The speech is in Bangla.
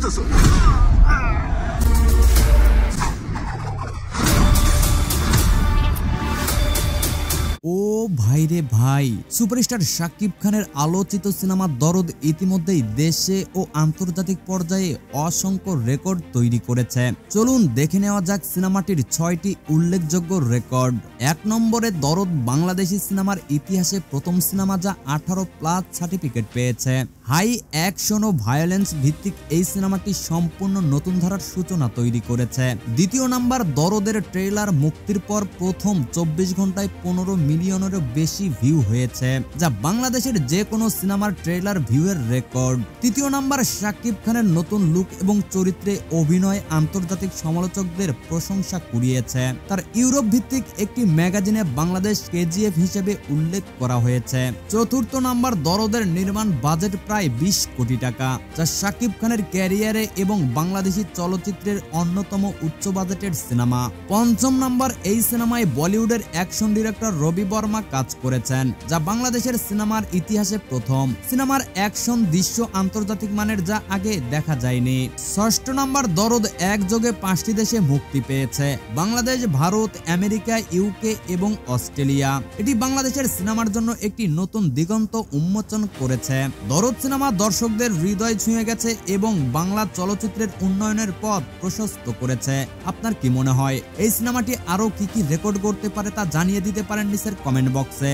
করতেছো? ও ভাই রে ভাই, সুপারস্টার শাকিব খানের আলোচিত সিনেমা দরদ ইতিমধ্যেই দেশে ও আন্তর্জাতিক পর্যায়ে অসংখ্য রেকর্ড তৈরি করেছে। চলুন দেখে নেওয়া যাক সিনেমাটির 6টি উল্লেখযোগ্য রেকর্ড। 1 নম্বরে দরদ বাংলাদেশি সিনেমার ইতিহাসে প্রথম সিনেমা যা 18+ সার্টিফিকেট পেয়েছে। হাই অ্যাকশন ও ভায়োলেন্স ভিত্তিক এই সিনেমাটি সম্পূর্ণ নতুন ধারার সূচনা তৈরি করেছে। 2 নাম্বার, দরদের ট্রেলার মুক্তির পর প্রথম 24 ঘন্টায় 15 মিলিয়নেরও বেশি ভিউ হয়েছে, যা বাংলাদেশের যে কোনো সিনেমার ট্রেলার ভিউয়ের রেকর্ড। 3 নাম্বার, শাকিব খানের নতুন লুক এবং চরিত্রে অভিনয় আন্তর্জাতিক সমালোচকদের প্রশংসা কুড়িয়েছে। তার ইউরোপ ভিত্তিক একটি ম্যাগাজিনে বাংলাদেশ কেজিএফ হিসেবে উল্লেখ করা হয়েছে। 4 নাম্বার, দরদের নির্মাণ বাজেট প্রায় 20 কোটি টাকা, যা শাকিব খানের ক্যারিয়ারে এবং বাংলাদেশি চলচ্চিত্রের অন্যতম উচ্চ বাজেটের সিনেমা। 5 নাম্বার, এই সিনেমায় বলিউডের অ্যাকশন ডিরেক্টর রবি বর্মা কাজ করেছেন, যা বাংলাদেশের সিনেমার ইতিহাসে প্রথম। সিনেমার অ্যাকশন দৃশ্য আন্তর্জাতিক মানের, যা আগে দেখা যায়নি। 6 নাম্বার, দরদ একযোগে 5টি দেশে মুক্তি পেয়েছে, বাংলাদেশ, ভারত, আমেরিকা, ইউকে এবং অস্ট্রেলিয়া। এটি বাংলাদেশের সিনেমার জন্য একটি নতুন দিগন্ত উন্মোচন করেছে। দরদ সিনেমা দর্শকদের হৃদয় ছুঁয়ে গেছে এবং বাংলা চলচ্চিত্রের উন্নয়নের পথ প্রশস্ত করেছে। আপনার কি মনে হয় এই সিনেমাটি আরো কি রেকর্ড করতে পারে তা জানিয়ে দিতে পারেন নিচের কমেন্ট বক্সে।